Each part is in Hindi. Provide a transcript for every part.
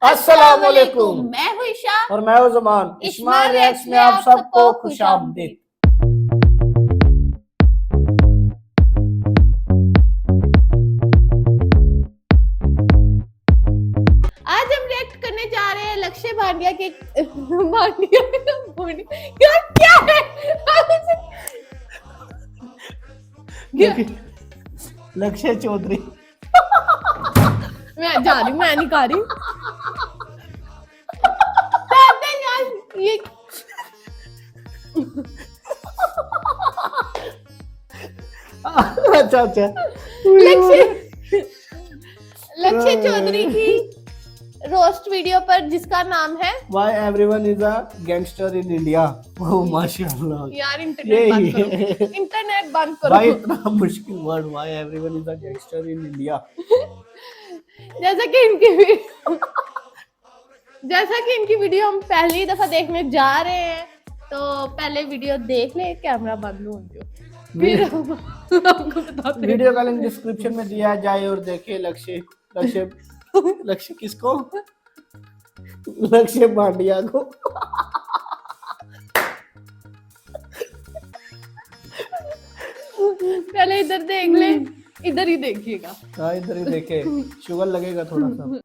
अस्सलाम वालेकुम। मैं हूँ ईशा और मैं हूँ ज़मान। इश्मा रिएक्ट्स में आप सबको खुशामदीद। आज हम रिएक्ट करने जा रहे हैं लक्ष्य भांडिया के यार क्या है लक्ष्य चौधरी। मैं जा रही, मैं नहीं खा रही। ये अच्छा अच्छा। लक्ष्य चौधरी की रोस्ट वीडियो पर जिसका नाम है Why everyone is a gangster in India? ओह माशाल्लाह। यार इंटरनेट बंद करो, इंटरनेट बंद करो। भाई इतना मुश्किल word Why everyone is a gangster in India? जैसा कि इनकी वीडियो हम पहली दफा देखने जा रहे हैं, तो पहले वीडियो देख ले, कैमरा बंद हो जो, फिर हम आपको बताते हैं। वीडियो का लिंक डिस्क्रिप्शन में दिया जाए और देखे लक्ष्य लक्ष्य लक्ष्य किसको? लक्ष्य भांडिया को। पहले इधर देख ले, इधर ही देखिएगा। हाँ इधर ही देखे, शुगर लगेगा थोड़ा सा।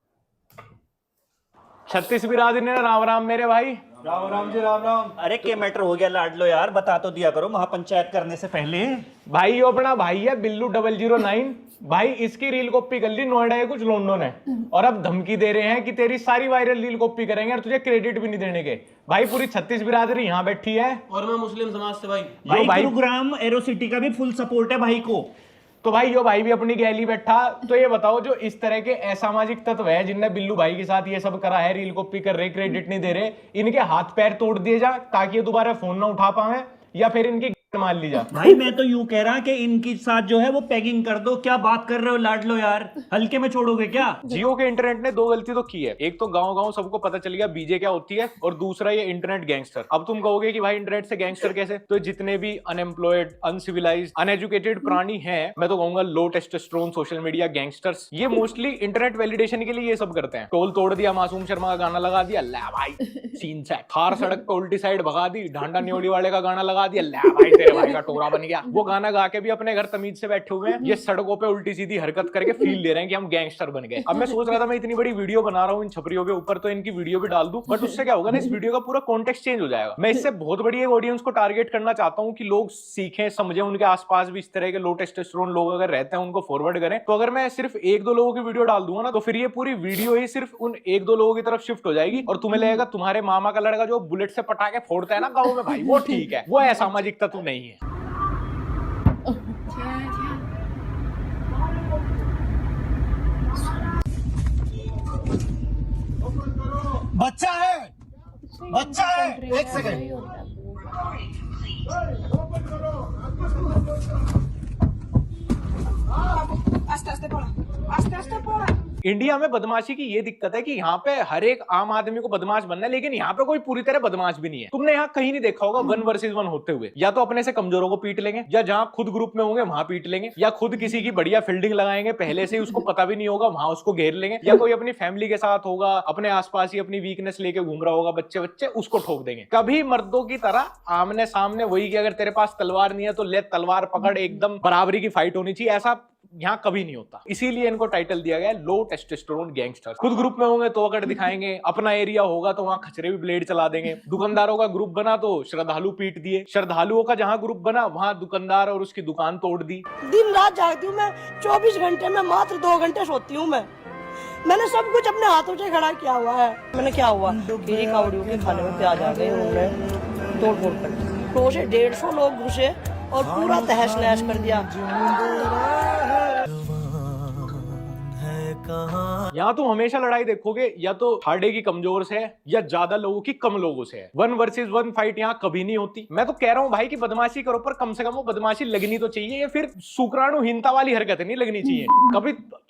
36 बिरादरी ने राम राम मेरे भाई। राम राम जी राम राम। अरे क्या मैटर हो गया लाड लो यार, बता तो दिया करो महापंचायत करने से पहले। भाई यो अपना भाई है बिल्लू 009 भाई, इसकी रील कॉपी कर ली नोएडा के कुछ लोंडो ने, और अब धमकी दे रहे हैं कि तेरी सारी वायरल रील कॉपी करेंगे और तुझे क्रेडिट भी नहीं देने के। भाई पूरी 36 बिरादरी यहाँ बैठी है और मैं मुस्लिम समाज से भाई। भाई गुरुग्राम एरोसिटी का भी फुल सपोर्ट है भाई को। तो भाई यो भाई भी अपनी गैली बैठा। तो ये बताओ, जो इस तरह के असामाजिक तत्व है जिनने बिल्लू भाई के साथ ये सब करा है, रील कॉपी कर रहे, क्रेडिट नहीं दे रहे, इनके हाथ पैर तोड़ दिए जा ताकि ये दोबारा फोन ना उठा पाए, या फिर इनकी मान ली जा। भाई मैं तो यूं कह रहा कि इनकी साथ जो है वो पैगिंग कर दो। क्या बात कर रहे हो लाड लो यार, हल्के में छोड़ोगे क्या? जियो के इंटरनेट ने दो गलती तो की है। एक तो गांव गांव सबको पता चल गया बीजे क्या होती है, और दूसरा ये इंटरनेट गैंगस्टर। अब तुम कहोगे कि भाई इंटरनेट से गैंगस्टर कैसे? तो जितने भी अनएम्प्लॉयड, अनसिविलाइज्ड, अनएजुकेटेड प्राणी हैं, मैं तो कहूंगा लो टेस्टोस्टेरोन सोशल मीडिया गैंगस्टर्स, ये मोस्टली इंटरनेट वैलिडेशन के लिए ये सब करते हैं। टोल तोड़ दिया, मासूम शर्मा का गाना लगा दिया, ला भाई सीन सेट। थार सड़क पे उल्टी साइड भगा दी, ढांडा न्योड़ी वाले का गाना लगा दिया, ला भाई तेरे भाई का टोरा बन गया। वो गाना गा के भी अपने घर तमीज से बैठे हुए हैं, ये सड़कों पे उल्टी सीधी हरकत करके फील ले रहे हैं कि हम गैंगस्टर बन गए। अब मैं सोच रहा था मैं इतनी बड़ी वीडियो बना रहा हूँ इन छपरियों के ऊपर, तो इनकी वीडियो भी डाल दूं, बट उससे क्या होगा ना, इस वीडियो का पूरा कॉन्टेक्स्ट चेंज हो जाएगा। मैं इससे बहुत बड़ी एक ऑडियंस को टारगेट करना चाहता हूँ कि लोग सीखें, समझें, उनके आसपास भी इस तरह के लो टेस्टोस्टेरोन लोग अगर रहते हैं उनको फॉरवर्ड करें। तो अगर मैं सिर्फ एक दो लोगों की वीडियो डाल दूंगा ना, तो फिर ये पूरी वीडियो ही सिर्फ उन एक दो लोगों की तरफ शिफ्ट हो जाएगी, और तुम्हें लगेगा तुम्हारे मामा का लड़का जो बुलेट से पटाखे फोड़ता है ना गाँव में, भाई वो ठीक है, वो असामाजिक तत्व नहीं है। बच्चा है, बच्चा है, एक सेकंड। इंडिया में बदमाशी की ये दिक्कत है कि यहाँ पे हर एक आम आदमी को बदमाश बनना है, लेकिन यहाँ पे कोई पूरी तरह बदमाश भी नहीं है। तुमने यहाँ कहीं नहीं देखा होगा 1 वर्सेस 1 होते हुए। या तो अपने से कमजोरों को पीट लेंगे, या जहाँ खुद ग्रुप में होंगे वहां पीट लेंगे, या खुद किसी की बढ़िया फील्डिंग लगाएंगे, पहले से ही उसको पता भी नहीं होगा, वहां उसको घेर लेंगे, या कोई अपनी फैमिली के साथ होगा, अपने आसपास ही अपनी वीकनेस लेके घूम रहा होगा, बच्चे बच्चे उसको ठोक देंगे। कभी मर्दों की तरह आमने सामने वही कि अगर तेरे पास तलवार नहीं है तो ले तलवार पकड़, एकदम बराबरी की फाइट होनी चाहिए, ऐसा यहाँ कभी नहीं होता। इसीलिए इनको टाइटल दिया गया लो टेस्टोस्टेरोन गैंगस्टर्स। खुद ग्रुप में होंगे तो अकड़ दिखाएंगे, अपना एरिया होगा तो वहां खचरे भी ब्लेड चला देंगे, दुकानदारों का ग्रुप बना तो श्रद्धालु पीट दिए, श्रद्धालुओं का जहां ग्रुप बना वहां दुकानदार और उसकी दुकान तोड़ दी। दिन रात जागती हूँ मैं, 24 घंटे में मात्र 2 घंटे सोती हूँ मैं। मैंने सब कुछ अपने हाथों से खड़ा किया हुआ है। मैंने क्या हुआ, मेरी कावड़ियों के खाने में प्याज आ गए, उन्होंने तोड़ फोड़ कर दी। तो से 150 लोग घुसे और पूरा तहस नहस कर दिया। यहाँ तुम हमेशा लड़ाई देखोगे या तो हार्डे की कमजोर से है, या ज्यादा लोगों की कम लोगों से है। 1 वर्सेस 1 फाइट यहाँ कभी नहीं होती। मैं तो कह रहा हूँ भाई कि बदमाशी करो, पर कम से कम वो बदमाशी लगनी तो चाहिए, या फिर शुक्राणुहीनता वाली हरकतें नहीं लगनी चाहिए।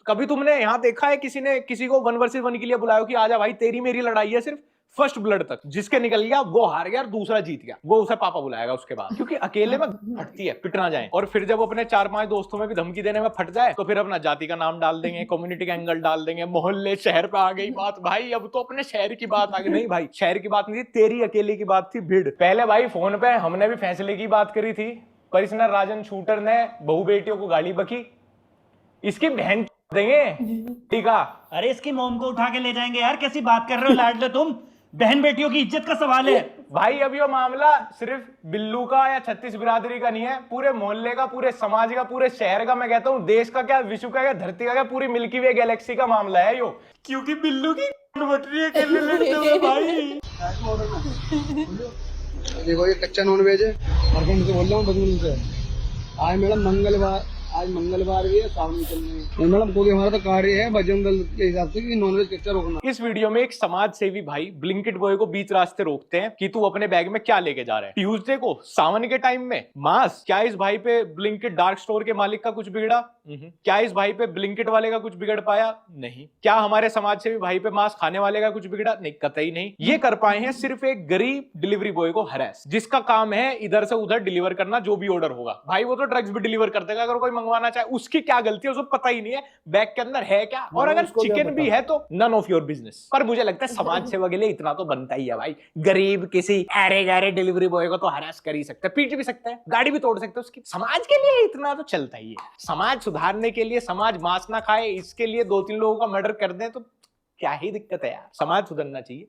कभी तुमने यहाँ देखा है किसी ने किसी को 1 वर्सेस 1 के लिए बुलाया कि आजा भाई तेरी मेरी लड़ाई है सिर्फ, फर्स्ट ब्लड तक जिसके निकल गया वो हार गया और दूसरा जीत गया, वो उसे पापा बुलाएगा उसके बाद, क्योंकि अकेले में फटती है, पिट ना जाए। और फिर जब अपने 4-5 दोस्तों में भी धमकी देने में फट जाए तो फिर अपना जाति का नाम डाल देंगे, कम्युनिटी का एंगल डाल देंगे, मोहल्ले शहर पे आ गई बात। भाई अब तो अपने शहर की बात आ गई। नहीं भाई, शहर की बात नहीं थी, तेरी अकेले की बात थी, भीड़। पहले भाई फोन पे हमने भी फैसले की बात करी थी, पर इस राजन शूटर ने बहू बेटियों को गाली बकी, इसकी बहन देंगे ठीक है। अरे इसकी मोम को उठा के ले जाएंगे यार, कैसी बात कर रहे हो लाडले तुम, बहन बेटियों की इज्जत का सवाल है। भाई अब ये मामला सिर्फ बिल्लू का या 36 बिरादरी का नहीं है, पूरे मोहल्ले का, पूरे समाज का, पूरे शहर का, मैं कहता हूँ देश का क्या, विश्व का क्या, धरती का क्या, पूरी मिल्की वे गैलेक्सी का मामला है यो, क्योंकि बिल्लू की बटरी अकेले लड़ते हुए भाई। देखो ये कच्चा नॉन वेज है, और मैं उनसे बोल रहा हूँ बदमून से, आज मंगलवार भी है, सावन चलने मैडम, क्योंकि हमारा तो कार्य है बजरंग दल के हिसाब से कि नॉनवेज कच्चा रोकना। इस वीडियो में एक समाज सेवी भाई ब्लिंकिट बॉय को बीच रास्ते रोकते हैं कि तू अपने बैग में क्या लेके जा रहा है। ट्यूसडे को सावन के टाइम में मास्क, क्या इस भाई पे ब्लिंकिट डार्क स्टोर के मालिक का कुछ बिगड़ा? क्या इस भाई पे ब्लिंकिट वाले का कुछ बिगड़ पाया? नहीं। क्या हमारे समाज सेवी भाई पे मास्क खाने वाले का कुछ बिगड़ा? नहीं, कतई नहीं। ये कर पाए हैं सिर्फ एक गरीब डिलीवरी बॉय को हरास, जिसका काम है इधर से उधर डिलीवर करना जो भी ऑर्डर होगा। भाई वो तो ड्रग्स भी डिलीवर कर देगा, अगर कोई मंगवाना चाहे उसकी क्या गलती है, उसको पता ही नहीं है बैग के अंदर है क्या, और अगर चिकन भी है तो नन ऑफ योर बिजनेस। पर मुझे लगता है समाज सेवा के लिए इतना तो बनता ही है भाई, गरीब किसी अरे गहरे डिलीवरी बॉय को तो हरास कर ही सकता है, पीट भी सकता है, गाड़ी भी तोड़ सकता है उसकी। समाज के लिए इतना तो चलता ही है। समाज सुधारने के लिए, समाज मांस ना खाए इसके लिए 2-3 लोगों का मर्डर कर दें तो क्या ही दिक्कत है यार, समाज सुधरना चाहिए।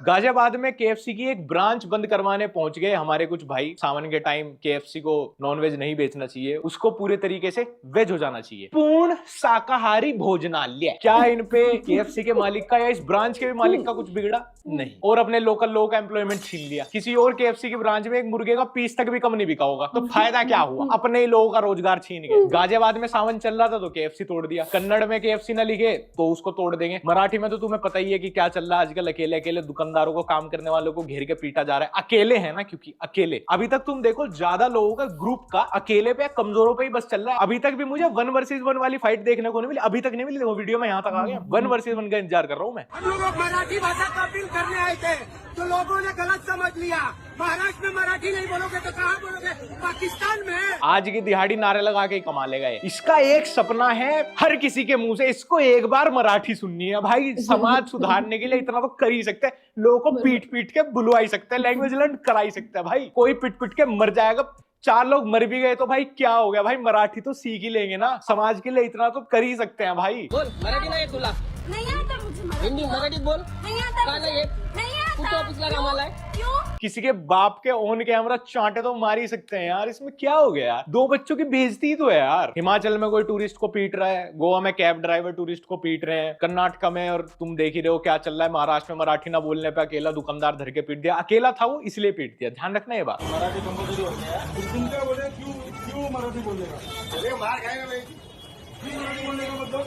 गाजियाबाद में केएफसी की एक ब्रांच बंद करवाने पहुंच गए हमारे कुछ भाई। सावन के टाइम केएफसी को नॉनवेज नहीं बेचना चाहिए, उसको पूरे तरीके से वेज हो जाना चाहिए, पूर्ण शाकाहारी भोजनालय। क्या इन पे केएफसी के मालिक का या इस ब्रांच के भी मालिक का कुछ बिगड़ा? नहीं। और अपने लोकल लोगों का एम्प्लॉयमेंट छीन लिया। किसी और केएफसी की ब्रांच में एक मुर्गे का पीस तक भी कम नहीं बिका होगा, तो फायदा क्या हुआ? अपने ही लोगों का रोजगार छीन गए। गाजियाबाद में सावन चल रहा था तो केएफसी तोड़ दिया। कन्नड़ में केएफसी न लिखे तो उसको तोड़ देंगे। मराठी में तो तुम्हें पता ही है कि क्या चल रहा है आजकल, अकेले अकेले दुकानदारों को, काम करने वालों को घेर के पीटा जा रहा है। अकेले है ना, क्योंकि अकेले अभी तक तुम देखो ज्यादा लोगों का ग्रुप का अकेले पे कमजोरों पे ही बस चल रहा है। अभी तक भी मुझे 1 वर्सेस 1 वाली फाइट देखने को नहीं मिली, अभी तक नहीं मिली। देखो वीडियो में यहां तक आ गया, 1 वर्सेस 1 का इंतजार कर रहा हूं मैं। हम लोग मराठी भाषा का अपील करने आए थे तो लोगों ने गलत समझ लिया। महाराष्ट्र में मराठी नहीं बोलोगे तो कहाँ बोलोगे? पाकिस्तान में। आज की दिहाड़ी नारे लगा के ही कमा लेगा ये। इसका एक सपना है हर किसी के मुंह से, इसको एक बार मराठी सुननी है। भाई समाज सुधारने के लिए इतना तो कर ही सकते हैं, लोगों को पीट पीट के बुलवाई सकते हैं, लैंग्वेज लर्न कराई सकते हैं। भाई कोई पीट पीट के मर जाएगा, 4 लोग मर भी गए तो भाई क्या हो गया? भाई मराठी तो सीख ही लेंगे ना, समाज के लिए इतना तो कर ही सकते हैं भाई। बोल मराठी नाही तुला? नहीं आता मुझे मराठी। हिंदी मराठीत बोल। नहीं आता का नाही येत? नहीं कुठं आता। ऑफिसला कामाला आहे? क्यों? किसी के बाप के ऑन कैमरा चांटे तो मार ही सकते हैं यार, इसमें क्या हो गया यार? 2 बच्चों की बेइज्जती तो है यार। हिमाचल में कोई टूरिस्ट को पीट रहा है, गोवा में कैब ड्राइवर टूरिस्ट को पीट रहे हैं, कर्नाटका में और तुम देख ही रहे हो क्या चल रहा है, महाराष्ट्र में मराठी ना बोलने पे अकेला दुकानदार धर के पीट दिया। अकेला था वो इसलिए पीट दिया, ध्यान रखना ये बात। मराठी कंपल्सरी होती है, तुम क्या बोले, क्यों मराठी बोलेगा? अरे मार खाएगा भाई, क्यों मराठी बोलने का मतलब?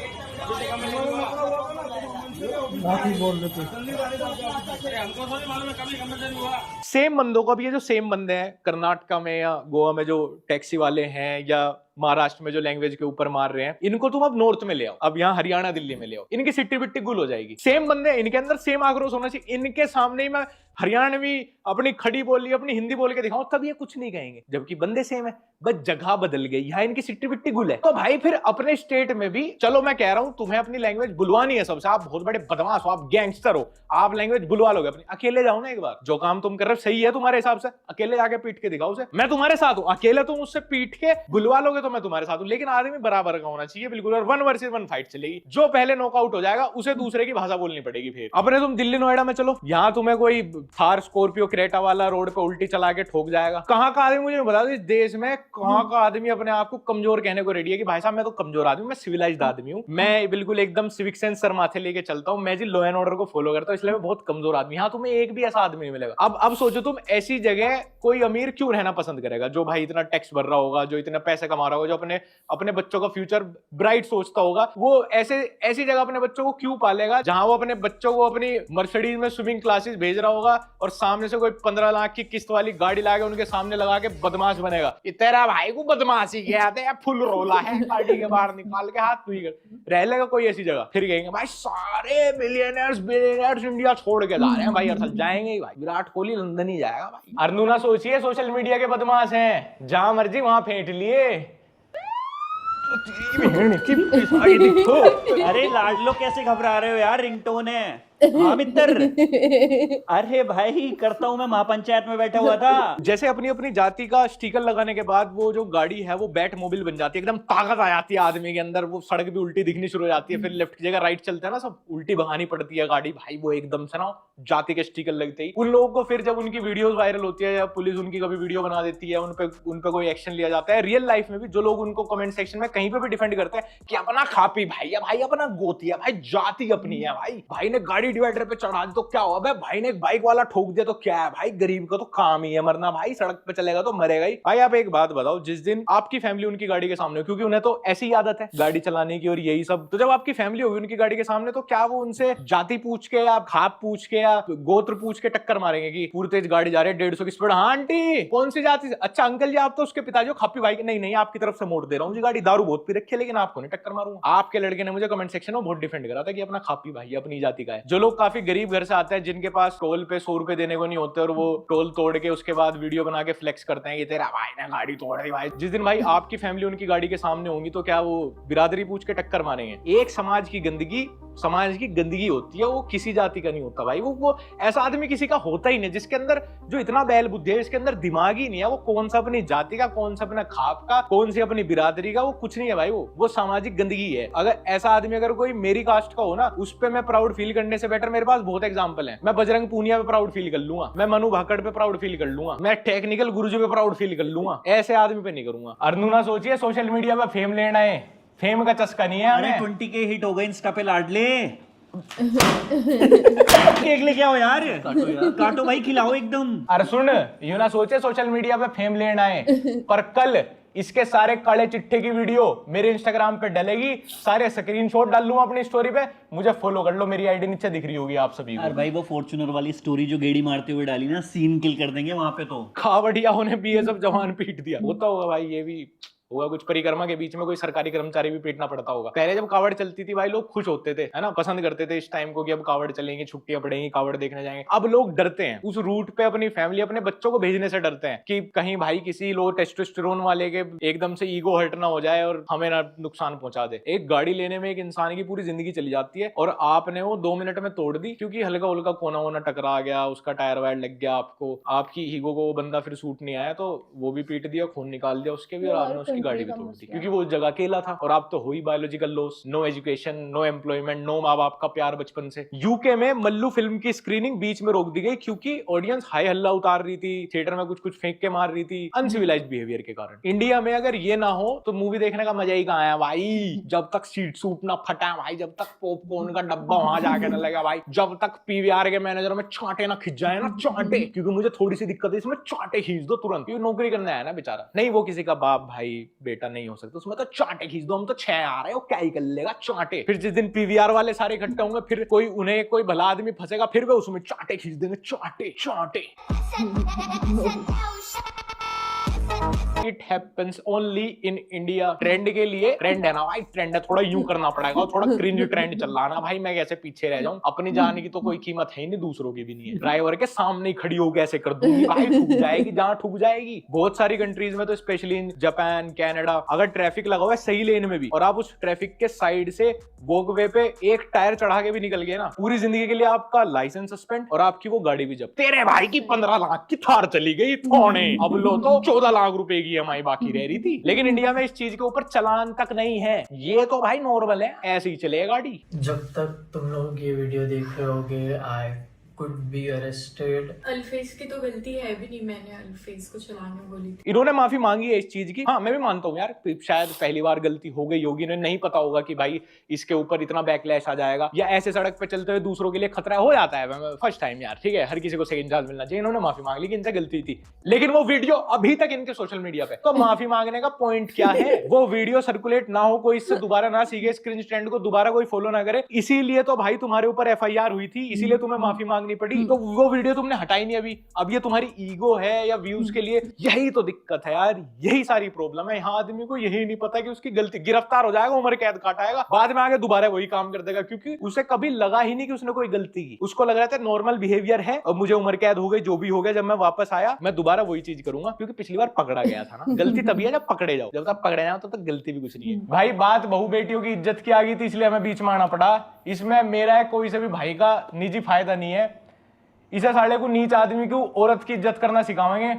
सेम बंदों को, अब ये जो सेम बंदे हैं कर्नाटका में या गोवा में जो टैक्सी वाले हैं, या महाराष्ट्र में जो लैंग्वेज के ऊपर मार रहे हैं, इनको तुम अब नॉर्थ में ले आओ, अब यहाँ हरियाणा दिल्ली में ले आओ, इनकी सिट्टी बिट्टी गुल हो जाएगी। सेम बंदे, इनके अंदर सेम आक्रोश होना चाहिए। इनके सामने ही मैं हरियाणवी अपनी खड़ी बोली, अपनी हिंदी बोल के दिखाऊं तब ये कुछ नहीं कहेंगे, जबकि बंदे सेम है, बस जगह बदल गई। यहाँ इनकी सिट्टी बिट्टी गुल है। तो भाई फिर अपने स्टेट में भी चलो, मैं कह रहा हूं तुम्हें अपनी लैंग्वेज बुलवानी है सबसे, आप बहुत बड़े बदमाश हो, आप गैंगस्टर हो, आप लैंग्वेज बुलवा लोगे अपनी। अकेले जाओ ना एक बार, जो काम तुम कर रहे हो सही है तुम्हारे हिसाब से, अकेले जाके पीट के दिखाओ उसे। मैं तुम्हारे साथ हूं, अकेले तुम उससे पीट के बुलवा लोगे तो मैं तुम्हारे साथ हूं, लेकिन आदमी बराबर का होना चाहिए बिल्कुल। और 1 वर्सेस 1 फाइट चलेगी, जो पहले नॉकआउट हो जाएगा उसे दूसरे की भाषा बोलनी पड़ेगी। फिर अपने तुम दिल्ली नोएडा में चलो, यहाँ तुम्हें कोई थार स्कॉर्पियो क्रेटा वाला रोड पे उल्टी चला के ठोक जाएगा। कहाँ का आदमी, मुझे बता दो इस देश में कहाँ का आदमी अपने आप को कमजोर कहने को रेडी है कि भाई साहब मैं तो कमजोर आदमी, मैं सिविलाइज्ड आदमी हूँ, मैं बिल्कुल एकदम सिविक सेंस सर माथे लेके चलता हूँ, मैं जी लॉ एंड ऑर्डर को फॉलो करता हूँ, इसलिए मैं बहुत कमजोर आदमी। यहाँ तुम्हें एक भी ऐसा आदमी नहीं मिलेगा। अब सोचो तुम, ऐसी जगह कोई अमीर क्यों रहना पसंद करेगा जो भाई इतना टैक्स भर रहा होगा, जो इतने पैसे कमा रहा होगा, जो अपने अपने बच्चों का फ्यूचर ब्राइट सोचता होगा, वो ऐसी जगह अपने बच्चों को क्यों पालेगा जहां वो अपने बच्चों को अपनी मर्सिडीज में स्विमिंग क्लासेस भेज रहा होगा और सामने से कोई 15 लाख की किस्त वाली गाड़ी लाके उनके सामने लगा के बदमाश बनेगा। ये तेरा भाई को बदमाशी किया है, फुल रोला है, गाड़ी के बाहर निकाल के हाथ नहीं कर रह लेगा कोई ऐसी जगह। फिर कहेंगे भाई सारे बिलियनर्स इंडिया छोड़ के जा रहे हैं भाई, असल जाएंगे ही भाई, विराट कोहली लंदन ही जाएगा भाई। अर्नू ना सोचिए सोशल मीडिया के बदमाश हैं, जहां मर्जी वहां फेंट लिए। अरे लाडलो कैसे घबरा रहे हो यार, रिंगटोन है। हाँ मित्र, अरे भाई करता हूँ मैं, महापंचायत में बैठा हुआ था। जैसे अपनी अपनी जाति का स्टिकर लगाने के बाद वो जो गाड़ी है वो बैट मोबिल बन जाती है, एकदम ताकत आ जाती है आदमी के अंदर, वो सड़क भी उल्टी दिखनी शुरू हो जाती है, फिर लेफ्ट की जगह राइट चलते हैं ना सब उल्टी भगानी पड़ती है गाड़ी भाई, वो एकदम से ना जाति के स्टिकर लगते ही उन लोगों को फिर जब उनकी वीडियोस वायरल होती है या पुलिस उनकी कभी वीडियो बना देती है, उन पे कोई एक्शन लिया जाता है। रियल लाइफ में भी जो लोग उनको कमेंट सेक्शन में कहीं पे भी डिफेंड करते हैं कि अपना खापी भाई है भाई, अपना गोतिया भाई, जाति अपनी है भाई ने गाड़ी डिवाइडर पे चढ़ा दी तो क्या हुआ भाई ने एक बाइक वाला ठोक दिया तो क्या है भाई, गरीब का तो काम ही है मरना भाई, सड़क पे चलेगा तो मरेगा ही भाई। आप एक बात बताओ, जिस दिन आपकी फैमिली उनकी गाड़ी के सामने हो, क्योंकि उन्हें तो ऐसी आदत है गाड़ी चलाने की और यही सब, तो जब आपकी फैमिली होगी उनकी गाड़ी के सामने तो क्या वो उनसे जाति पूछ के या खाप पूछ के या गोत्र पूछ के टक्कर मारेंगे कि पूरी तेज गाड़ी जा रही है 150 की स्पीड, हाँ आंटी कौन सी जाति, अच्छा अंकल जी आप तो उसके पिताजी हो खापी भाई, नहीं आपकी तरफ से मोड़ दे रहा हूँ जी गाड़ी, दारू बहुत पी रखी है लेकिन आपको नहीं टक्कर मारूंगा। आपके लड़के ने मुझे कमेंट सेक्शन में बहुत डिफेंड करा था कि अपना खापी भाई अपनी जाति का है। जो लोग काफी गरीब घर से आते हैं, जिनके पास टोल पे 100 रुपए देने को नहीं होते और वो टोल तोड़ के उसके बाद वीडियो बना के फ्लेक्स करते हैं कि तेरा भाई ने गाड़ी तोड़ दी भाई, जिस दिन भाई आपकी फैमिली उनकी गाड़ी के सामने होंगी तो क्या वो बिरादरी पूछ के टक्कर मारेंगे। एक समाज की गंदगी होती है, वो किसी जाति का नहीं होता भाई, वो ऐसा आदमी किसी का होता ही नहीं जिसके अंदर जो इतना बैल बुद्धि है, इसके अंदर दिमाग ही नहीं है, वो कौन सा अपनी जाति का, कौन सा अपना खाप का, कौन सी अपनी बिरादरी का, वो कुछ नहीं है भाई, वो सामाजिक गंदगी है। अगर ऐसा आदमी अगर कोई मेरी कास्ट का हो ना, उस पर मैं प्राउड फील करने से बेटर मेरे पास बहुत एग्जाम्पल है। मैं बजरंग पूनिया पे प्राउड फील कर लूंगा, मैं मनु भाकड़ पे प्राउड फील कर लूंगा, मैं टेक्निकल गुरुजी पे प्राउड फील कर लूंगा, ऐसे आदमी पे नहीं करूंगा। अर्नू ना सोचिए सोशल मीडिया पे फेम लेना है, फेम का चस्का नहीं है। अरे 20K हिट हो गए इंस्टा पे लाडले। केक लेके आओ यार, काटो भाई, खिलाओ एकदम। अरे सुन, यूं ना सोचे सोशल मीडिया पे फेम लेना है, पर कल इसके सारे काले चिट्ठे की वीडियो मेरे इंस्टाग्राम पे डलेगी, सारे स्क्रीनशॉट डाल लूंगा अपनी स्टोरी पे, मुझे फॉलो कर लो, मेरी आईडी नीचे दिख रही होगी आप सभी को। यार भाई वो फॉर्च्यूनर वाली स्टोरी जो गेड़ी मारते हुए डाली ना, सीन किल कर देंगे वहां पे तो। खावड़िया होने बीएसएफ जवान पीट दिया, होता होगा भाई, ये भी होगा कुछ परिक्रमा के बीच में कोई सरकारी कर्मचारी भी पीटना पड़ता होगा। पहले जब कावड़ चलती थी भाई लोग खुश होते थे, है ना, पसंद करते थे इस टाइम को कि अब कावड़ चलेंगे, छुट्टियां पड़ेंगी, कावड़ देखने जाएंगे। अब लोग डरते हैं उस रूट पे अपनी फैमिली अपने बच्चों को भेजने से, डरते हैं कि कहीं भाई किसी लो टेस्टोस्टेरोन वाले के एकदम से ईगो हर्ट ना हो जाए और हमें ना नुकसान पहुंचा दे। एक गाड़ी लेने में एक इंसान की पूरी जिंदगी चली जाती है और आपने वो 2 मिनट में तोड़ दी क्योंकि हल्का उल्का कोना वोना टकरा गया, उसका टायर वायर लग गया, आपको आपकी ईगो को वो बंदा फिर सूट नहीं आया तो वो भी पीट दिया, खून निकाल दिया उसके भी, और आपने उसकी गाड़ी भी तोड़ दी क्योंकि वो जगह अकेला था। और आप तो हुई biological loss, no education, no employment, no माँ बाप का प्यार बचपन से। यूके में मल्लू फिल्म की स्क्रीनिंग बीच में रोक दी गई क्योंकि ऑडियंस हाई हल्ला उतार रही थी, थिएटर में कुछ फेंक के मार रही थी, अनसिविलाइज्ड बिहेवियर के कारण। इंडिया में अगर ये ना हो तो मूवी देखने का मजा ही कहाँ है भाई, जब तक सीट सूट ना फटा भाई, जब तक पॉपकॉर्न का डब्बा वहां जाके ना लगा भाई, जब तक पीवीआर के मैनेजर में चांटे ना खिंच जाए ना, चांटे, क्योंकि मुझे थोड़ी सी दिक्कत है इसमें, चांटे खींच दो तुरंत, क्योंकि नौकरी करने आया ना बेचारा, नहीं वो किसी का बाप भाई बेटा नहीं हो सकता, उसमें तो चांटे खींच दो, हम तो 6 आ रहे हो क्या ही कर लेगा चांटे। फिर जिस दिन पीवीआर वाले सारे इकट्ठे होंगे, फिर कोई भला आदमी फंसेगा, फिर वे उसमें चांटे खींच देंगे, चांटे चांटे। It happens only in India. Trend के लिए ट्रेंड है ना भाई, ट्रेंड है, थोड़ा यूं करना पड़ेगा, थोड़ा क्रिंज ट्रेंड चल रहा ना भाई, मैं कैसे पीछे रह जाऊं, अपनी जान की तो कोई कीमत है ही नहीं, दूसरों की भी नहीं है। ड्राइवर के सामने ही खड़ी हो कैसे कर दूंगी भाई, ठुक जाएगी जहां ठुक जाएगी। बहुत सारी कंट्रीज में तो स्पेशली इन जापान, कनाडा, अगर ट्रैफिक लगा हुआ है सही लेन में भी और आप उस ट्रैफिक के साइड से वॉकवे पे एक टायर चढ़ा के भी निकल गए ना, पूरी जिंदगी के लिए आपका लाइसेंस सस्पेंड और आपकी वो गाड़ी भी जब्त। तेरे भाई की 15 लाख की थार चली गई थोड़े, अब लो तो 14 लाख रुपए की EMI बाकी रह रही थी। लेकिन इंडिया में इस चीज के ऊपर चलान तक नहीं है, ये तो भाई नॉर्मल है, ऐसे ही चलेगा गाड़ी। जब तक तुम लोग ये वीडियो देख रहे होगे, आई could be arrested. अल्फेज की तो गलती है भी नहीं, मैंने अल्फेज को चलाने बोली थी। इन्होंने माफी मांगी है इस चीज की। हाँ मैं भी मानता हूँ यार, शायद पहली बार गलती हो गई होगी, इन्हें नहीं पता होगा कि भाई इसके ऊपर इतना बैकलैश आ जाएगा, या ऐसे सड़क पे चलते हुए दूसरों के लिए खतरा हो जाता है फर्स्ट टाइम यार, ठीक है, हर किसी को सेकंड चांस मिलना चाहिए। इन्होंने माफी मांग ली कि इनसे गलती थी, लेकिन वो वीडियो अभी तक इनके सोशल मीडिया पे, तो माफी मांगने का पॉइंट क्या है? वो वीडियो सर्कुलेट ना हो, कोई इससे दोबारा ना सीखे, क्रिंज ट्रेंड को दोबारा कोई फॉलो ना करे, इसीलिए तो भाई तुम्हारे ऊपर एफआईआर हुई थी, इसीलिए तुम्हें माफी मांगनी पड़ी। तो वो वीडियो तुमने हटाई नहीं अभी, अब ये तुम्हारी ईगो है या व्यूज के लिए? यही तो दिक्कत है यार, यही सारी प्रॉब्लम है। यहाँ आदमी को यही नहीं पता कि उसकी गलती, गिरफ्तार हो जाएगा, उम्र कैद काटाएगा, बाद में आगे दोबारा वही काम कर देगा, क्योंकि उसे कभी लगा ही नहीं कि उसने कोई गलती की। उसको लग रहा था नॉर्मल बिहेवियर है, अब मुझे उम्र कैद हो गई, जो भी हो गया, जब मैं वापस आया मैं दोबारा वही चीज करूंगा, क्योंकि पिछली बार पकड़ा गया था ना। गलती तभी है जब पकड़े जाओ, जब तक पकड़े जाओ तो तक गलती भी कुछ नहीं है। भाई बात बहू बेटियों की इज्जत की आ गई थी, इसलिए हमें बीच में आना पड़ा। इसमें मेरा कोई से भी भाई का निजी फायदा नहीं है। इसे साले को नीच आदमी को औरत की इज्जत करना सिखाएंगे।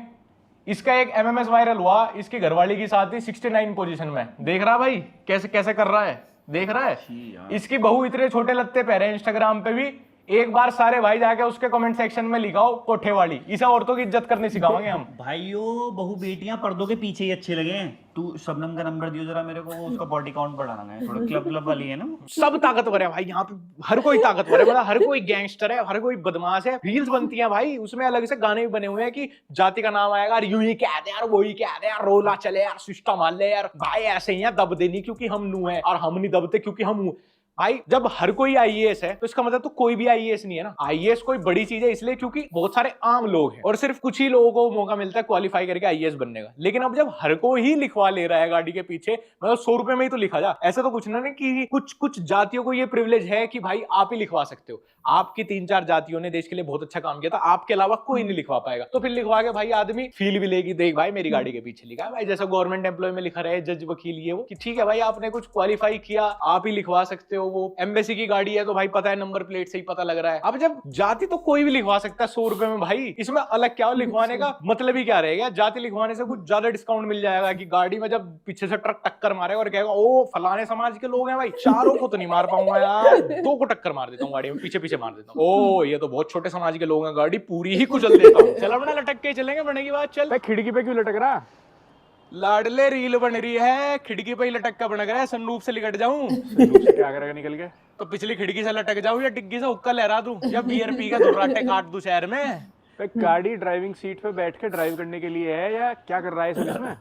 इसका एक एमएमएस वायरल हुआ, इसकी घरवाली की साथ ही 69 पोजीशन में, देख रहा भाई कैसे कैसे कर रहा है, देख रहा है। इसकी बहू इतने छोटे लत्ते पहरे इंस्टाग्राम पे भी, एक बार सारे भाई जाके उसके कमेंट सेक्शन में लिखाओ कोठे वाली। इसे औरतों की इज्जत करनी सिखाएंगे हम। भाइयों बहू बेटियां पर्दों के पीछे ही अच्छे लगे हैं। तू शबनम का नंबर दियो जरा मेरे को, उसका बॉडी काउंट बढ़ाना है, थोड़ा क्लब क्लब वाली है ना। सब ताकतवर है भाई यहाँ पे, हर कोई ताकतवर है, मतलब हर कोई गैंगस्टर है, हर कोई बदमाश है। रील्स बनती हैं भाई, उसमें अलग से गाने भी बने हुए हैं कि जाति का नाम आएगा, यूं ही कह दे यार, वो ही कह दे यार, रोला चले यार, सिस्टम मान ले यार, भाई ऐसे ही है, दब देनी क्योंकि हम नू है, और हम नहीं दबते क्योंकि हम हूं। भाई जब हर कोई आईएएस है तो इसका मतलब तो कोई भी आईएएस नहीं है ना। आईएएस कोई बड़ी चीज है इसलिए क्योंकि बहुत सारे आम लोग हैं और सिर्फ कुछ ही लोगों को मौका मिलता है क्वालिफाई करके आईएएस बनने का। लेकिन अब जब हर को ही लिखवा ले रहा है गाड़ी के पीछे, मतलब 100 रुपए में ही तो लिखा जा, ऐसा तो कुछ ना नहीं कि कुछ जातियों को ये प्रिविलेज है कि भाई आप ही लिखवा सकते हो। आपकी 3-4 जातियों ने देश के लिए बहुत अच्छा काम किया था, आपके अलावा कोई नहीं लिखवा पाएगा। तो फिर लिखवा के भाई आदमी फील भी लेगी, देख भाई मेरी गाड़ी के पीछे लिखा है, भाई जैसा गवर्नमेंट एम्प्लॉय में लिखा रहे, जज वकील ये वो, कि ठीक है भाई आपने कुछ क्वालिफाई किया, आप ही लिखवा सकते हो। वो एम्बेसी की गाड़ी है तो भाई पता है, नंबर प्लेट से ही पता लग रहा है। अब जब जाति तो कोई भी लिखवा सकता है 100 रुपए में, भाई इसमें अलग क्या लिखवाने का मतलब ही क्या रहेगा? जाति लिखवाने से कुछ ज्यादा डिस्काउंट मिल जाएगा कि गाड़ी में जब पीछे से ट्रक टक्कर मारेगा और कहेगा ओ फलाने समाज के लोग हैं, भाई चारों को तो नहीं मार पाऊंगा यार, 2 को टक्कर मार देता हूँ गाड़ी में, पीछे पीछे मार देता हूँ, ओ ये तो बहुत छोटे समाज के लोग हैं, गाड़ी पूरी ही कुचल देता हूँ। चल अपना लटक के चलेंगे, बढ़ने की बात। चल खिड़की पे क्यों लटक रहा? लाडले रील बन रही है, खिड़की पे ही लटक का बन रहा है, सनरूफ से लिकट जाऊं? सनरूफ से क्या करेगा निकल के? तो पिछली खिड़की से लटक जाऊं या डिग्गी से हुक्का लहरा दूं या बियर पी के दुर्राटे काट दूं शहर में? गाड़ी ड्राइविंग सीट पे बैठ के ड्राइव करने के लिए है या क्या कर रहा है इसमें?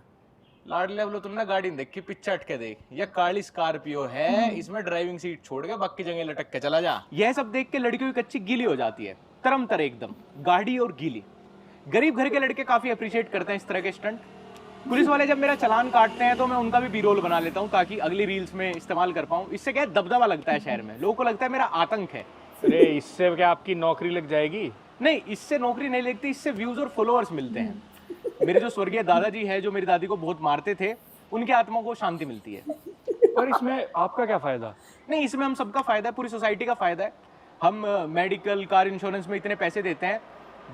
लाडले बोलो तुमने गाड़ी देखी, पीछे हट के देख, ये काली स्कॉर्पियो है, इसमें ड्राइविंग सीट छोड़ के बाकी जगह लटक के चला जा। यह सब देख के लड़कियों की कच्ची गीली हो जाती है, तरम तर एकदम, गाड़ी और गीली। गरीब घर के लड़के काफी अप्रिशिएट करते हैं इस तरह के स्टंट। पुलिस वाले जब मेरा चालान काटते हैं तो मैं उनका भी बी रोल बना लेता हूँ ताकि अगली रील्स में इस्तेमाल कर पाऊँ। इससे क्या दबदबा लगता है शहर में, लोगों को लगता है मेरा आतंक है। अरे इससे क्या आपकी नौकरी लग जाएगी? नहीं, इससे नौकरी नहीं लगती, इससे व्यूज और फॉलोअर्स मिलते हैं। मेरे जो स्वर्गीय दादाजी है, जो मेरी दादी को बहुत मारते थे, उनकी आत्मा को शांति मिलती है। और इसमें आपका क्या फायदा? नहीं, इसमें हम सबका फायदा है, पूरी सोसाइटी का फायदा है। हम मेडिकल, कार इंश्योरेंस में इतने पैसे देते हैं,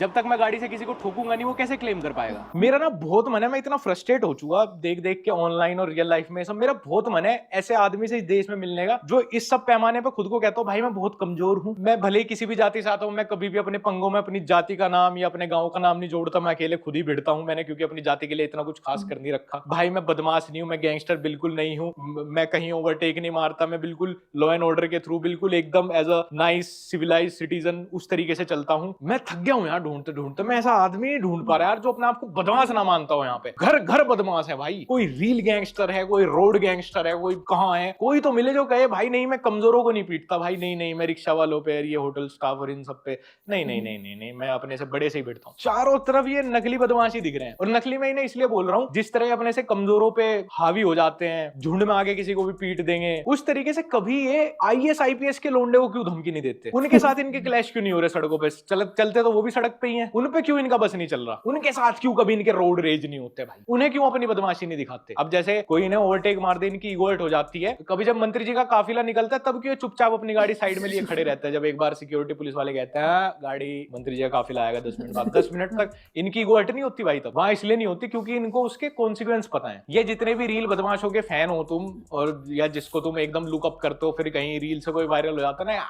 जब तक मैं गाड़ी से किसी को ठोकूंगा नहीं वो कैसे क्लेम कर पाएगा? मेरा ना बहुत मन है, मैं इतना फ्रस्ट्रेट हो चुका देख देख के ऑनलाइन और रियल लाइफ में सब, मेरा बहुत मन है ऐसे आदमी से इस देश में मिलने का जो इस सब पैमाने पर खुद को कहता हूँ भाई मैं बहुत कमजोर हूँ, मैं भले ही किसी भी जाति से आता हूँ, मैं कभी भी अपने पंगों में अपनी जाति का नाम या अपने गाँव का नाम नहीं जोड़ता, मैं अकेले खुद ही भिड़ता हूँ मैंने, क्योंकि अपनी जाति के लिए इतना कुछ खास कर नहीं रखा। भाई मैं बदमाश नहीं हूँ, मैं गैंगस्टर बिल्कुल नहीं हूँ, मैं कहीं ओवरटेक नहीं मारता, मैं बिल्कुल लॉ एंड ऑर्डर के थ्रू बिल्कुल एकदम as a nice civilise citizen उस तरीके से चलता हूँ। मैं थक गया हूँ यार ढूंढते ढूंढते, मैं ऐसा आदमी नहीं ढूंढ पा रहा यार जो अपने आप को बदमाश ना मानता हो। यहाँ पे घर घर बदमाश है भाई, कोई रील गैंगस्टर है, कोई रोड गैंगस्टर है, कोई कहाँ है, कोई तो मिले जो कहे भाई नहीं मैं कमजोरों को नहीं पीटता, भाई नहीं नहीं मैं रिक्शा वालों पे, ये होटल स्टाफ और इन सब पे नहीं नहीं नहीं नहीं नहीं मैं अपने से बड़े से ही बैठता हूँ। चारों तरफ ये नकली बदमाशी दिख रहे हैं, और नकली मैं इन्हें इसलिए बोल रहा हूँ जिस तरह अपने से कमजोरों पे हावी हो जाते हैं, झुंड में आगे किसी को भी पीट देंगे, उस तरीके से कभी ये IAS IPS के लोंडे को क्यों धमकी नहीं देते? उनके साथ इनके क्लैश क्यों नहीं हो रहे सड़कों पे? चलते तो वो भी सड़क पे ही है, उन पे क्यों इनका बस नहीं चल रहा? उनके साथ क्यों कभी इनके रोड रेज नहीं होते भाई? उन्हें क्यों अपनी बदमाशी नहीं दिखाते? अब जैसे कोई इन्हें ओवरटेक मार दे, इनकी ईगो हर्ट हो जाती है, कभी जब मंत्री जी का काफिला निकलता है तब क्यों चुपचाप अपनी गाड़ी साइड में लिए खड़े रहते हैं? जब एक बार सिक्योरिटी पुलिस वाले कहते हैं गाड़ी मंत्री जी का काफिला आएगा 10 मिनट बाद, 10 मिनट तक इनकी ईगो हर्ट नहीं होती भाई? तब वहां इसलिए नहीं होती क्योंकि इनको उसके कॉन्सिक्वेंस पता है। ये जितने भी रील बदमाशों के फैन हो तुम, और या जिसको तुम एकदम लुकअप करते हो, फिर कहीं रील से कोई वायरल हो जाता है ना,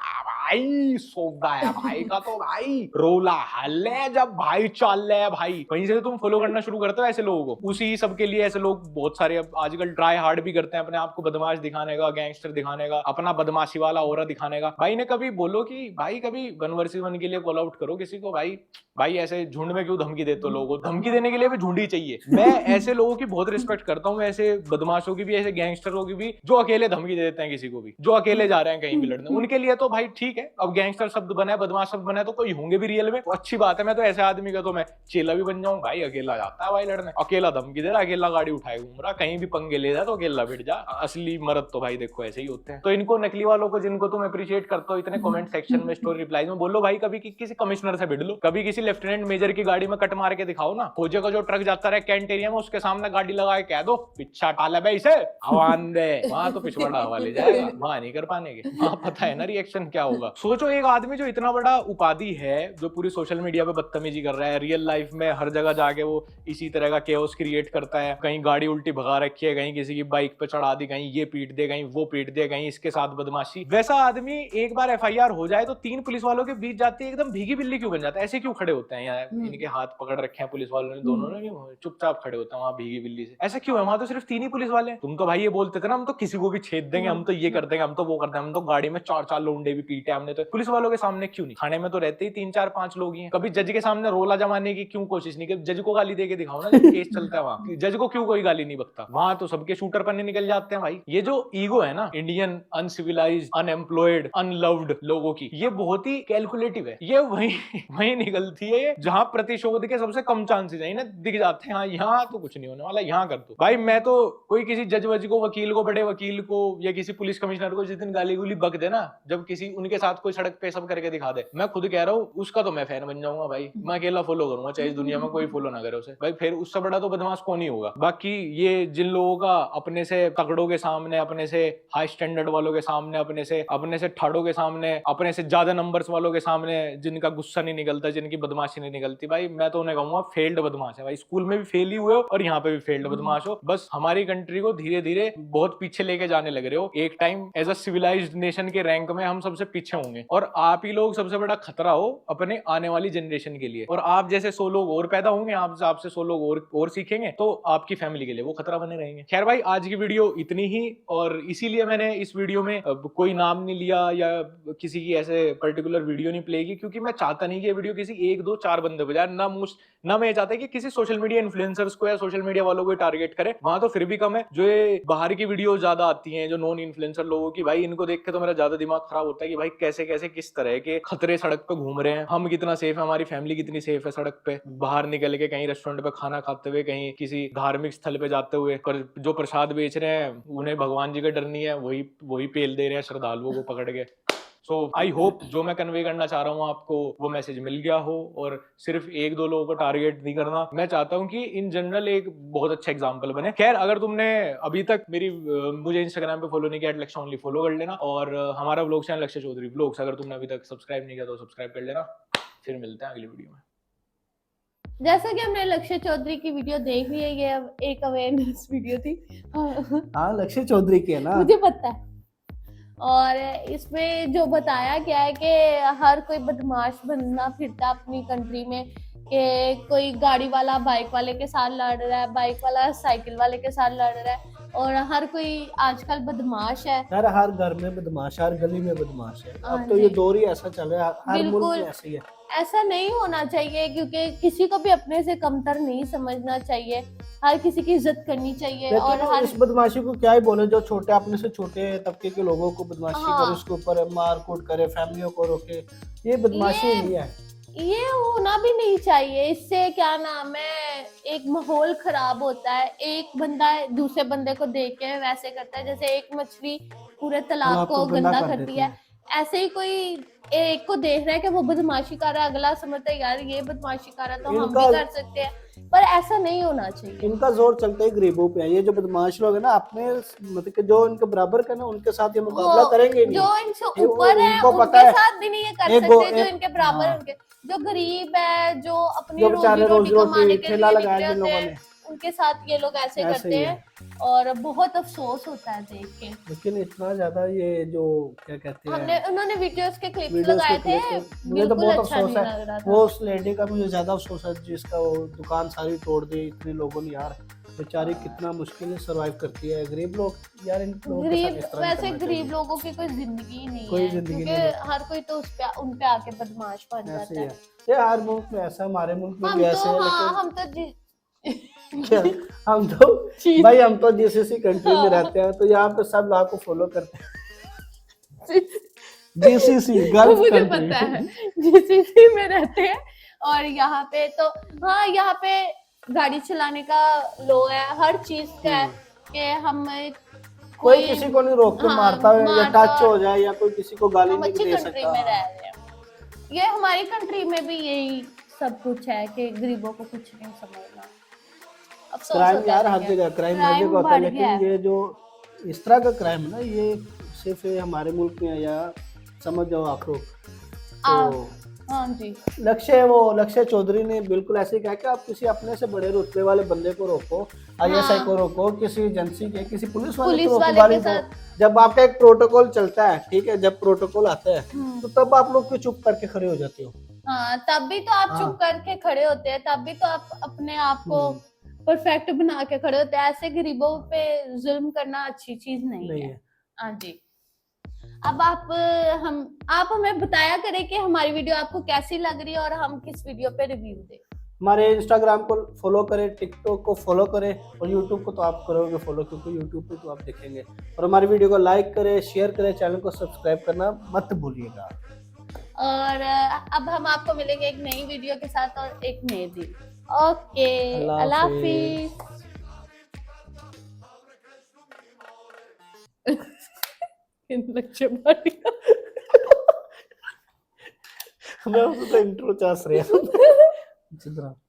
भाई सौदा है भाई का, तो भाई रोला हल है जब भाई चल है भाई, वहीं से तुम फॉलो करना शुरू करते हो ऐसे लोगों को। उसी सब के लिए ऐसे लोग बहुत सारे अब आजकल ट्राई हार्ड भी करते हैं अपने आप को बदमाश दिखाने का, गैंगस्टर दिखाने का, अपना बदमाशी वाला ऑरा दिखाने का। भाई ने कभी बोलो कि भाई कभी 1v1 के लिए कॉल आउट करो किसी को, भाई ऐसे झुंड में क्यों धमकी देते हो लोगों को? धमकी देने के लिए भी झुंड ही चाहिए। मैं ऐसे लोगों की बहुत रिस्पेक्ट करता हूँ, ऐसे बदमाशों की भी, ऐसे गैंगस्टरों की भी, जो अकेले धमकी दे देते हैं किसी को भी, जो अकेले जा रहे हैं कहीं भी लड़ने, उनके लिए तो भाई ठीक है। अब गैंगस्टर शब्द बना है, बदमाश शब्द बना है, तो कोई होंगे भी रियल में, तो अच्छी बात है। मैं तो ऐसे आदमी का तो मैं चेला भी बन जाऊं भाई। अकेला जाता है भाई लड़ने, अकेला धमकी दे रहा, अकेला गाड़ी उठाए घूम रहा, कहीं भी पंगे ले जा तो अकेला बैठ जा। असली मर्द तो भाई देखो ऐसे ही होते हैं। तो इनको नकली वालों को, जिनको तुम अप्रिशिएट करते हो इतने कमेंट सेक्शन में, स्टोरी रिप्लाई में, बोलो भाई कभी किसी कमिश्नर से भिड़ लो, कभी किसी लेफ्टिनेंट मेजर की गाड़ी में कट मार के दिखाओ ना। फौजी का जो ट्रक जाता रहे कैंट एरिया में, उसके सामने गाड़ी लगा के कह दो पिछा टाला भाई इसे हवान दे, वहां तो पिछवाड़ा हवा ले जाएगा, वहां नहीं कर पाने के, वहां पता है ना रिएक्शन क्या होगा। सोचो एक आदमी जो इतना बड़ा उपाधि है, जो पूरी सोशल मीडिया पे बदतमीजी कर रहा है, रियल लाइफ में हर जगह जाके वो इसी तरह का केओस क्रिएट करता है, कहीं गाड़ी उल्टी भगा रखी है, कहीं किसी की बाइक पे चढ़ा दी, कहीं ये पीट दे, कहीं वो पीट दे, कहीं इसके साथ बदमाशी। वैसा आदमी एक बार FIR हो जाए तो 3 पुलिस वालों के बीच जाते ही एकदम भीगी बिल्ली क्यों बन जाता है? ऐसे क्यों खड़े होते हैं यार? इनके हाथ पकड़ रखे हैं पुलिस वालों ने, दोनों ने, चुपचाप खड़े होते हैं वहां भीगी बिल्ली से। ऐसा क्यों है? वहां तो सिर्फ 3 ही पुलिस वाले हैं। तुम तो भाई ये बोलते थे ना हम तो किसी को भी छेद देंगे, हम तो ये कर देंगे, हम तो वो कर देंगे, हम तो गाड़ी में 4-4 लोंडे भी पीटे हमने। तो पुलिस वालों के सामने क्यों नहीं? थाने में तो रहते ही 3-4-5 लोग ही हैं। कभी जज के सामने रोला जमाने की क्यों कोशिश नहीं की? जज को गाली दे के दिखाओ ना, जब केस चलता है वहां जज को क्यों कोई गाली नहीं बकता? वहां तो सबके शूटर पन्ने निकल जाते हैं भाई। ये जो ईगो है ना इंडियन अनसिविलाइज्ड, अनएम्प्लॉयड, अनलव्ड लोगों की, ये बहुत ही कैलकुलेटिव है। ये वही निकलती है जहां प्रतिशोध के सबसे कम चांसेस है, इन्हें दिख जाते हैं हाँ यहाँ तो कुछ नहीं होने वाला, यहाँ कर दो। भाई मैं तो कोई किसी जज वज को, वकील को, बड़े वकील को या किसी पुलिस कमिश्नर को जिस दिन गाली गुली बक देना, जब किसी उनके साथ कोई सड़क पे सब करके दिखा दे, मैं खुद कह रहा हूँ उसका तो मैं फैन बन जाऊंगा भाई। मैं अकेला फॉलो करूंगा, चाहे इस दुनिया में कोई फॉलो ना करे उसे भाई। फिर उससे बड़ा तो बदमाश कौन ही होगा। बाकी ये जिन लोगों का अपने से तगड़ों के सामने, अपने से हाई स्टैंडर्ड वालों के सामने, अपने से ठाड़ों के सामने, अपने से ज्यादा नंबर्स वालों के सामने जिनका गुस्सा नहीं निकलता, जिनकी बदमाशी नहीं निकलती, भाई मैं तो उन्हें कहूंगा फेल्ड बदमाश है भाई। स्कूल में भी फेल ही हुए हो और यहाँ पे भी फेल्ड बदमाश हो। बस हमारी कंट्री को धीरे धीरे बहुत पीछे लेके जाने लग रहे हो। एक time as a civilised nation के रैंक में हम सबसे पीछे होंगे और आप ही लोग सबसे बड़ा खतरा हो अपने आने वाली जनरेशन के लिए। और आप जैसे 100 लोग और पैदा होंगे, आपसे 100 लोग और सीखेंगे, तो आपकी फैमिली के लिए वो खतरा बने रहेंगे। खैर भाई आज की वीडियो इतनी ही, और इसीलिए मैंने इस वीडियो में कोई नाम नहीं लिया या किसी की ऐसे पर्टिकुलर वीडियो नहीं प्ले की, क्योंकि मैं चाहता नहीं कि ये वीडियो किसी 1-2-4 बंदे पे जाए। ना मैं चाहता कि किसी सोशल मीडिया इन्फ्लुएंसर्स को या सोशल मीडिया वालों को टारगेट करे। वहां तो फिर भी कम है। जो ये बाहर की वीडियो ज्यादा आती हैं, जो नॉन इन्फ्लुएंसर लोगों की, भाई इनको देख के तो मेरा ज्यादा दिमाग खराब होता है कि भाई कैसे कैसे किस तरह के खतरे सड़क पे घूम रहे हैं। हम कितना सेफ है, हमारी फैमिली कितनी सेफ है सड़क पे बाहर निकल के, कहीं रेस्टोरेंट पे खाना खाते हुए, कहीं किसी धार्मिक स्थल पे जाते हुए। पर जो प्रसाद बेच रहे हैं उन्हें भगवान जी का डर नहीं है, वही पेल दे रहे हैं श्रद्धालुओं को पकड़ के। सो आई होप जो मैं कन्वे करना चाह रहा हूँ आपको वो मैसेज मिल गया हो, और सिर्फ 1-2 लोगों को टारगेट नहीं करना। मैं चाहता हूँ कि इन जनरल एक बहुत अच्छा एग्जांपल बने। खैर अगर तुमने अभी तक मुझे इंस्टाग्राम पे फॉलो नहीं किया, लक्ष्य ओनली फॉलो कर लेना, और हमारा व्लॉग चैनल लक्ष्य चौधरी व्लॉग्स अगर तुमने अभी तक सब्सक्राइब नहीं किया तो सब्सक्राइब कर लेना। फिर मिलते हैं अगली वीडियो में। जैसा कि हमने लक्ष्य चौधरी की वीडियो देख ली है, ये एक अवेयरनेस वीडियो थी। हाँ लक्ष्य चौधरी की है ना, मुझे पता है। और इसमें जो बताया गया है कि हर कोई बदमाश बनना फिरता अपनी कंट्री में, कि कोई गाड़ी वाला बाइक वाले के साथ लड़ रहा है, बाइक वाला साइकिल वाले के साथ लड़ रहा है, और हर कोई आजकल बदमाश है यार। हर घर में बदमाश, हर गली में बदमाश है। हाँ अब तो ये जी। दौर ही ऐसा चल रहा है, हर मुल्क बिल्कुल। में ऐसे ही है। ऐसा नहीं होना चाहिए, क्योंकि किसी को भी अपने से कमतर नहीं समझना चाहिए, हर किसी की इज्जत करनी चाहिए। और लेकिन हर इस बदमाशी को क्या ही बोले, जो छोटे अपने से छोटे तबके के लोगों को बदमाशी हाँ। करे, उसके ऊपर मार कूट करे, फैमिलियों को रोके, ये बदमाशी नहीं है। ये होना भी नहीं चाहिए। इससे क्या नाम है, एक माहौल खराब होता है। एक बंदा दूसरे बंदे को देख के वैसे करता है जैसे एक मछली पूरे तालाब को गंदा करती है, ऐसे ही कोई एक को देख रहा है कि वो बदमाशी कर रहा है, अगला समझता है यार ये बदमाशी कर रहा है तो हम भी कर सकते हैं, पर ऐसा नहीं होना चाहिए। इनका जोर चलता है गरीबों पे। ये जो बदमाश लोग है ना, अपने मतलब कि जो इनके बराबर का ना, उनके साथ ये मुकाबला करेंगे नहीं। जो इनसे ऊपर है उनके साथ भी नहीं ये कर सकते, जो इनके बराबर उनके, जो गरीब है, जो अपनी रोजी रोटी कमाने के लिए निकले होते हैं, उनके साथ ये लोग ऐसे ऐसे करते ही हैं और बहुत अफसोस होता है देख के। लेकिन इतना ज्यादा ये जो क्या कहते हैं हमने उन्होंने वीडियोस के क्लिप्स वीडियोस लगाए के थे, क्लिप मुझे तो बिल्कुल बहुत अच्छा अफसोस नहीं है। लग रहा था। वो उस लेडी का मुझे ज्यादा अफसोस है जिसका वो दुकान सारी तोड़ दी इतने लोगों ने यार, बेचारी कितना मुश्किल से सर्वाइव करती है। गरीब लोग यार, इन लोगों के साथ गरीब, इस तरह नहीं वैसे करना गरीब चाहिए। लोगों की कोई जिंदगी ही नहीं कोई है, जिंदगी क्योंकि नहीं है। हर कोई तो उन पे आके बदमाश बन ऐसे जाता ही है। है ये हर मुल्क में ऐसा, हमारे मुल्क में हम भी तो ऐसे है। हाँ, लेकिन हम तो क्या हम तो चीज़- भाई हम तो जीसीसी कंट्री में हाँ। रहते हैं, तो यहाँ पे सब लोग को फॉलो करते हैं। जीसीसी गल्फ मुझे कंट्री। पता है जीसीसी में रहते हैं। और यहाँ पे तो हाँ, यहाँ पे गाड़ी चलाने का लो है, हर चीज का है कि हम कोई किसी को नहीं रोक के हाँ, मारता है या मारता टच हो जाए या कोई किसी को गाली हम नहीं अच्छी दे कंट्री सकता। में रह रहे हैं। ये हमारी कंट्री में भी यही सब कुछ है कि गरीबों को कुछ नहीं समझना। अफसोस क्राइम होता है यार हर लेकिन। जगह, क्राइम हर क्राइम जगह होता है, बढ़ गया लेकिन है। ये जो इस तरह का क्राइम है ना, ये सिर्फ ये हमारे मुल्क में है, या समझ जाओ आखिर। तो हाँ जी, लक्ष्य चौधरी ने बिल्कुल ऐसे कहा कि आप किसी अपने से बड़े रुतबे वाले बंदे को रोको, आईएसआई को रोको, किसी एजेंसी के, किसी पुलिस वाले पुलिस को रोको, वाले गाली के दो। साथ जब आपका एक प्रोटोकॉल चलता है, ठीक है, जब प्रोटोकॉल आता है तो तब आप लोग क्यों चुप करके खड़े हो जाते हो? हाँ, तब भी तो आप हाँ। चुप करके खड़े होते हैं, तब भी तो आप अपने आप को परफेक्ट बना के खड़े होते हैं। ऐसे गरीबों पे जुल्म करना अच्छी चीज नहीं है। हाँ जी। अब आप हमें बताया करें कि हमारी वीडियो आपको कैसी लग रही है और हम किस वीडियो पे रिव्यू दें। हमारे इंस्टाग्राम को फॉलो करें, टिकटॉक को फॉलो करें, और यूट्यूब को तो आप करोगे फॉलो, क्योंकि यूट्यूब पे तो आप देखेंगे। और हमारी वीडियो को लाइक करें, शेयर करें, चैनल को सब्सक्राइब करना मत भूलिएगा। और अब हम आपको मिलेंगे एक नई वीडियो के साथ और एक नए दिन। ओके, अल्लाह हाफिज। मैं तो इंट्रो चाह रहा हूँ।